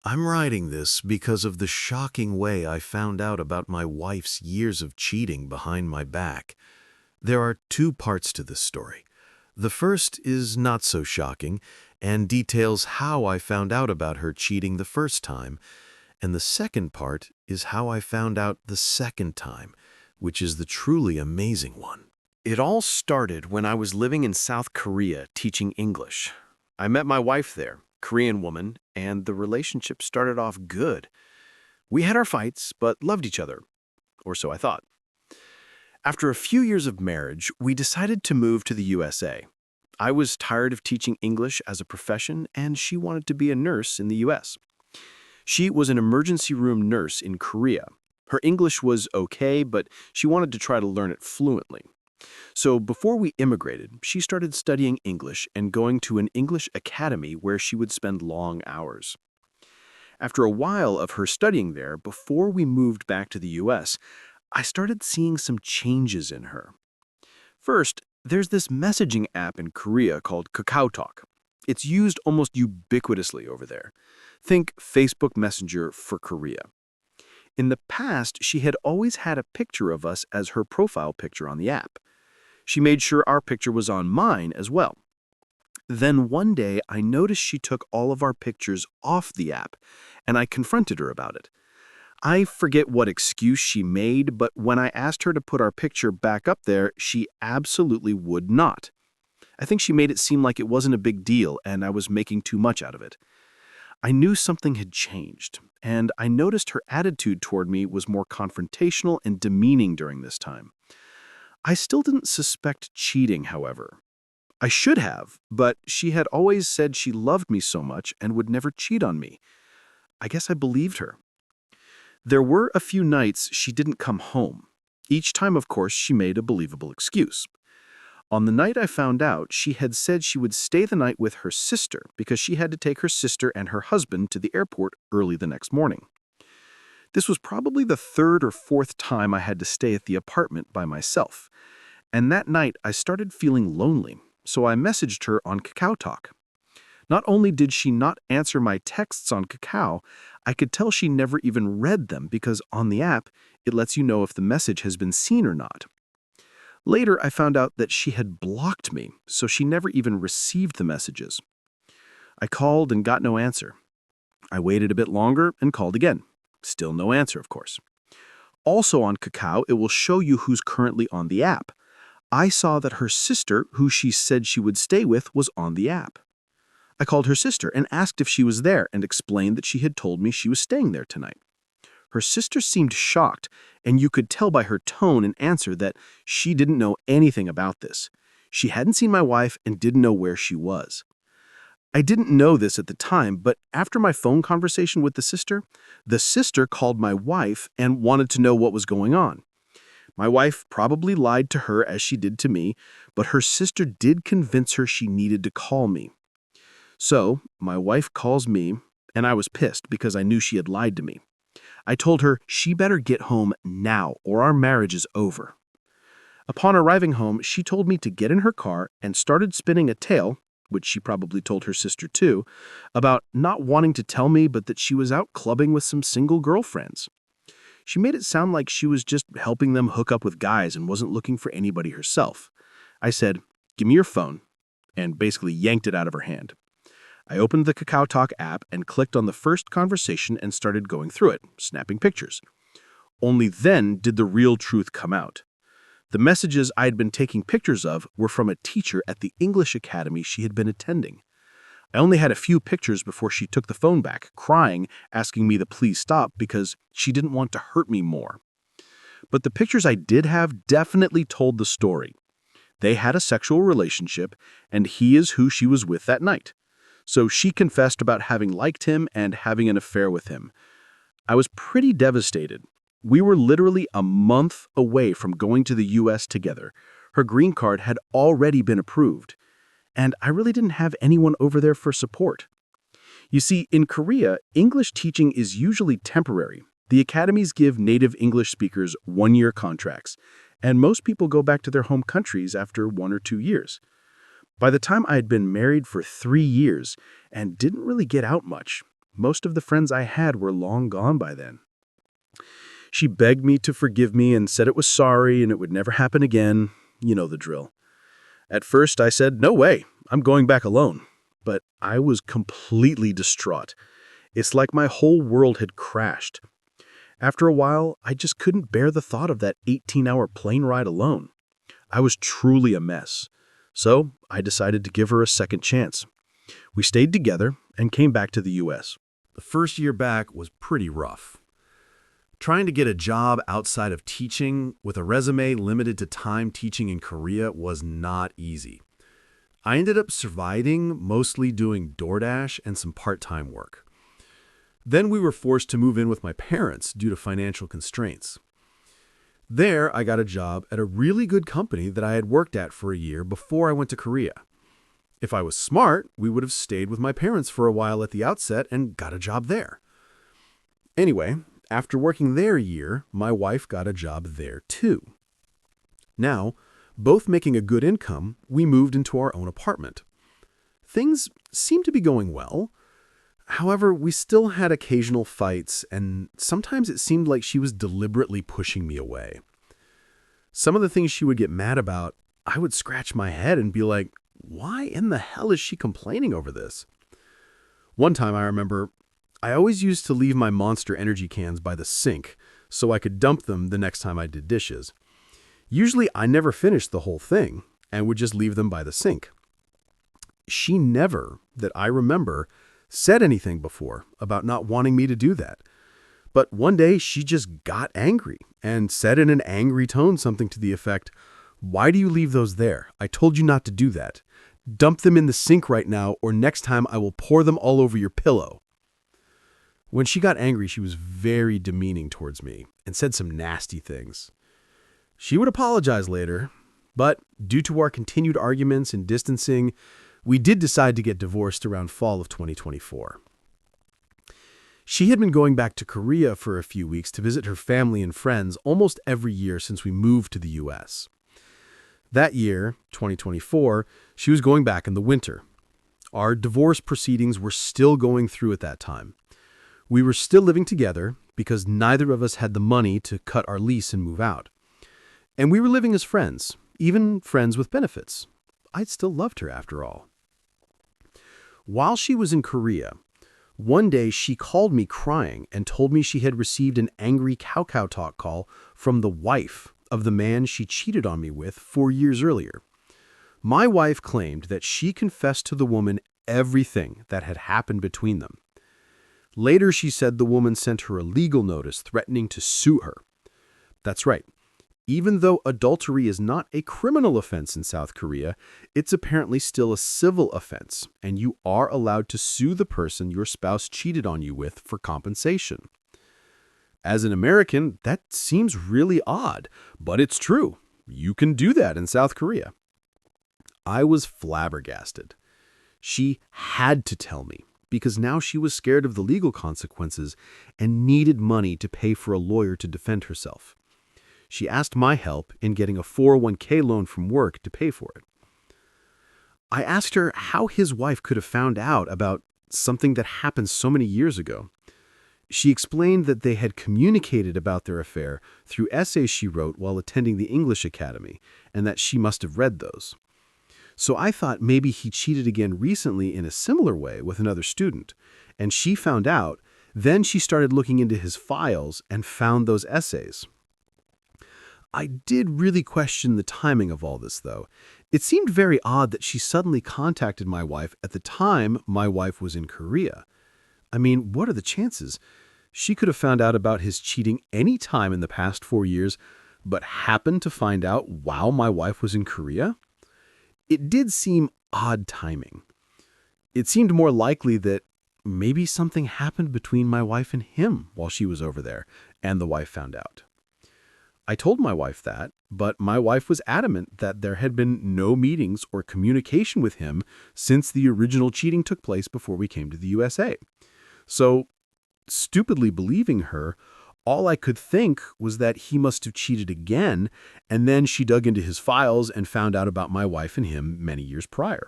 I'm writing this because of the shocking way I found out about my wife's years of cheating behind my back. There are two parts to this story. The first is not so shocking and details how I found out about her cheating the first time, and the second part is how I found out the second time, which is the truly amazing one. It all started when I was living in South Korea teaching English. I met my wife there, Korean woman, and the relationship started off good. We had our fights, but loved each other, or so I thought. After a few years of marriage, we decided to move to the USA. I was tired of teaching English as a profession, and she wanted to be a nurse in the US. She was an emergency room nurse in Korea. Her English was okay, but she wanted to try to learn it fluently. So before we immigrated, she started studying English and going to an English academy where she would spend long hours. After a while of her studying there, before we moved back to the US, I started seeing some changes in her. First, there's this messaging app in Korea called KakaoTalk. It's used almost ubiquitously over there. Think Facebook Messenger for Korea. In the past, she had always had a picture of us as her profile picture on the app. She made sure our picture was on mine as well. Then one day, I noticed she took all of our pictures off the app, and I confronted her about it. I forget what excuse she made, but when I asked her to put our picture back up there, she absolutely would not. I think she made it seem like it wasn't a big deal and I was making too much out of it. I knew something had changed, and I noticed her attitude toward me was more confrontational and demeaning during this time. I still didn't suspect cheating, however. I should have, but she had always said she loved me so much and would never cheat on me. I guess I believed her. There were a few nights she didn't come home. Each time, of course, she made a believable excuse. On the night I found out, she had said she would stay the night with her sister because she had to take her sister and her husband to the airport early the next morning. This was probably the third or fourth time I had to stay at the apartment by myself. And that night, I started feeling lonely, so I messaged her on KakaoTalk. Not only did she not answer my texts on Kakao, I could tell she never even read them because on the app, it lets you know if the message has been seen or not. Later, I found out that she had blocked me, so she never even received the messages. I called and got no answer. I waited a bit longer and called again. Still no answer, of course. Also on Kakao, it will show you who's currently on the app. I saw that her sister, who she said she would stay with, was on the app. I called her sister and asked if she was there and explained that she had told me she was staying there tonight. Her sister seemed shocked, and you could tell by her tone and answer that she didn't know anything about this. She hadn't seen my wife and didn't know where she was. I didn't know this at the time, but after my phone conversation with the sister called my wife and wanted to know what was going on. My wife probably lied to her as she did to me, but her sister did convince her she needed to call me. So, my wife calls me, and I was pissed because I knew she had lied to me. I told her she better get home now or our marriage is over. Upon arriving home, she told me to get in her car and started spinning a tale, which she probably told her sister too, about not wanting to tell me but that she was out clubbing with some single girlfriends. She made it sound like she was just helping them hook up with guys and wasn't looking for anybody herself. I said, "Give me your phone," and basically yanked it out of her hand. I opened the KakaoTalk app and clicked on the first conversation and started going through it, snapping pictures. Only then did the real truth come out. The messages I had been taking pictures of were from a teacher at the English academy she had been attending. I only had a few pictures before she took the phone back, crying, asking me to please stop because she didn't want to hurt me more. But the pictures I did have definitely told the story. They had a sexual relationship, and he is who she was with that night. So she confessed about having liked him and having an affair with him. I was pretty devastated. We were literally a month away from going to the US together. Her green card had already been approved. And I really didn't have anyone over there for support. You see, in Korea, English teaching is usually temporary. The academies give native English speakers one-year contracts, and most people go back to their home countries after 1 or 2 years. By the time I had been married for 3 years and didn't really get out much, Most of the friends I had were long gone by then. She begged me to forgive me and said it was sorry and it would never happen again. You know the drill. At first, I said, "No way, I'm going back alone." But I was completely distraught. It's like my whole world had crashed. After a while, I just couldn't bear the thought of that 18-hour plane ride alone. I was truly a mess. So I decided to give her a second chance. We stayed together and came back to the U.S. The first year back was pretty rough. Trying to get a job outside of teaching with a resume limited to time teaching in Korea was not easy. I ended up surviving, mostly doing DoorDash and some part-time work. Then we were forced to move in with my parents due to financial constraints. There, I got a job at a really good company that I had worked at for a year before I went to Korea. If I was smart, we would have stayed with my parents for a while at the outset and got a job there. Anyway, after working there a year, my wife got a job there too. Now, both making a good income, we moved into our own apartment. Things seemed to be going well. However, we still had occasional fights, and sometimes it seemed like she was deliberately pushing me away. Some of the things she would get mad about, I would scratch my head and be like, why in the hell is she complaining over this? One time I remember, I always used to leave my Monster Energy cans by the sink so I could dump them the next time I did dishes. Usually I never finished the whole thing and would just leave them by the sink. She never, that I remember, said anything before about not wanting me to do that. But one day she just got angry and said in an angry tone something to the effect, "Why do you leave those there? I told you not to do that. Dump them in the sink right now, or next time I will pour them all over your pillow." When she got angry, she was very demeaning towards me and said some nasty things. She would apologize later, but due to our continued arguments and distancing, we did decide to get divorced around fall of 2024. She had been going back to Korea for a few weeks to visit her family and friends almost every year since we moved to the U.S. That year, 2024, she was going back in the winter. Our divorce proceedings were still going through at that time. We were still living together because neither of us had the money to cut our lease and move out. And we were living as friends, even friends with benefits. I still loved her after all. While she was in Korea, one day she called me crying and told me she had received an angry Cow Talk call from the wife of the man she cheated on me with 4 years earlier. My wife claimed that she confessed to the woman everything that had happened between them. Later, she said the woman sent her a legal notice threatening to sue her. That's right. Even though adultery is not a criminal offense in South Korea, it's apparently still a civil offense, and you are allowed to sue the person your spouse cheated on you with for compensation. As an American, that seems really odd, but it's true. You can do that in South Korea. I was flabbergasted. She had to tell me, because now she was scared of the legal consequences and needed money to pay for a lawyer to defend herself. She asked my help in getting a 401k loan from work to pay for it. I asked her how his wife could have found out about something that happened so many years ago. She explained that they had communicated about their affair through essays she wrote while attending the English Academy, and that she must have read those. So I thought maybe he cheated again recently in a similar way with another student, and she found out. Then she started looking into his files and found those essays. I did really question the timing of all this, though. It seemed very odd that she suddenly contacted my wife at the time my wife was in Korea. I mean, what are the chances? She could have found out about his cheating any time in the past 4 years, but happened to find out while my wife was in Korea? It did seem odd timing. It seemed more likely that maybe something happened between my wife and him while she was over there, and the wife found out. I told my wife that, but my wife was adamant that there had been no meetings or communication with him since the original cheating took place before we came to the USA. So, stupidly believing her, all I could think was that he must have cheated again, and then she dug into his files and found out about my wife and him many years prior.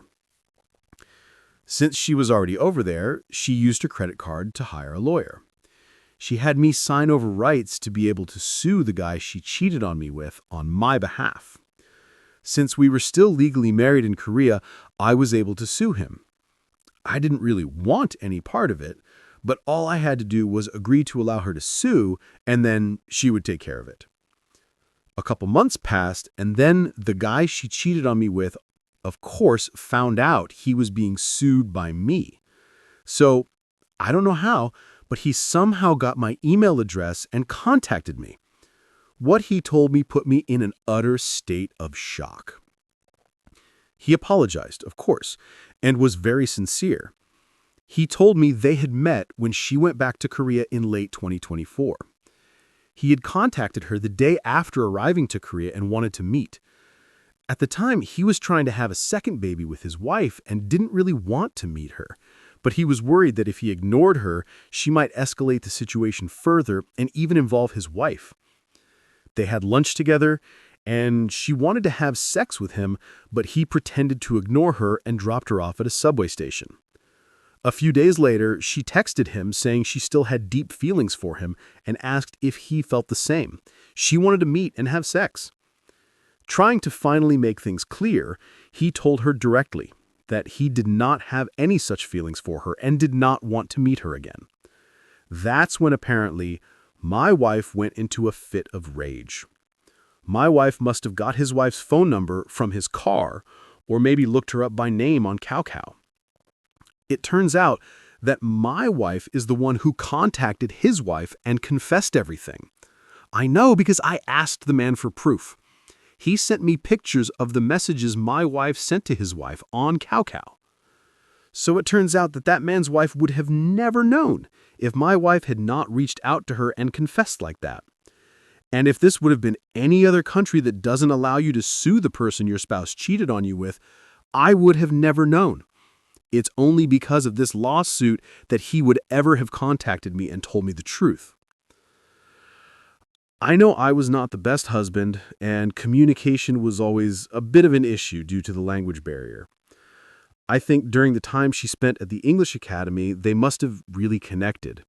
Since she was already over there, she used her credit card to hire a lawyer. She had me sign over rights to be able to sue the guy she cheated on me with on my behalf. Since we were still legally married in Korea, I was able to sue him. I didn't really want any part of it, but all I had to do was agree to allow her to sue, and then she would take care of it. A couple months passed, and then the guy she cheated on me with, of course, found out he was being sued by me. So, I don't know how, but he somehow got my email address and contacted me. What he told me put me in an utter state of shock. He apologized, of course, and was very sincere. He told me they had met when she went back to Korea in late 2024. He had contacted her the day after arriving to Korea and wanted to meet. At the time, he was trying to have a second baby with his wife and didn't really want to meet her. But he was worried that if he ignored her, she might escalate the situation further and even involve his wife. They had lunch together, and she wanted to have sex with him, but he pretended to ignore her and dropped her off at a subway station. A few days later, she texted him saying she still had deep feelings for him and asked if he felt the same. She wanted to meet and have sex. Trying to finally make things clear, he told her directly that he did not have any such feelings for her and did not want to meet her again. That's when apparently my wife went into a fit of rage. My wife must have got his wife's phone number from his car or maybe looked her up by name on Kakao. It turns out that my wife is the one who contacted his wife and confessed everything. I know because I asked the man for proof. He sent me pictures of the messages my wife sent to his wife on Kakao. So it turns out that that man's wife would have never known if my wife had not reached out to her and confessed like that. And if this would have been any other country that doesn't allow you to sue the person your spouse cheated on you with, I would have never known. It's only because of this lawsuit that he would ever have contacted me and told me the truth. I know I was not the best husband, and communication was always a bit of an issue due to the language barrier. I think during the time she spent at the English Academy, they must have really connected.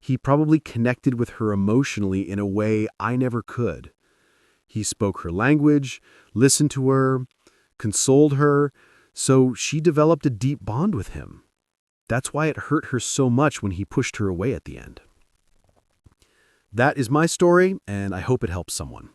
He probably connected with her emotionally in a way I never could. He spoke her language, listened to her, consoled her, so she developed a deep bond with him. That's why it hurt her so much when he pushed her away at the end. That is my story, and I hope it helps someone.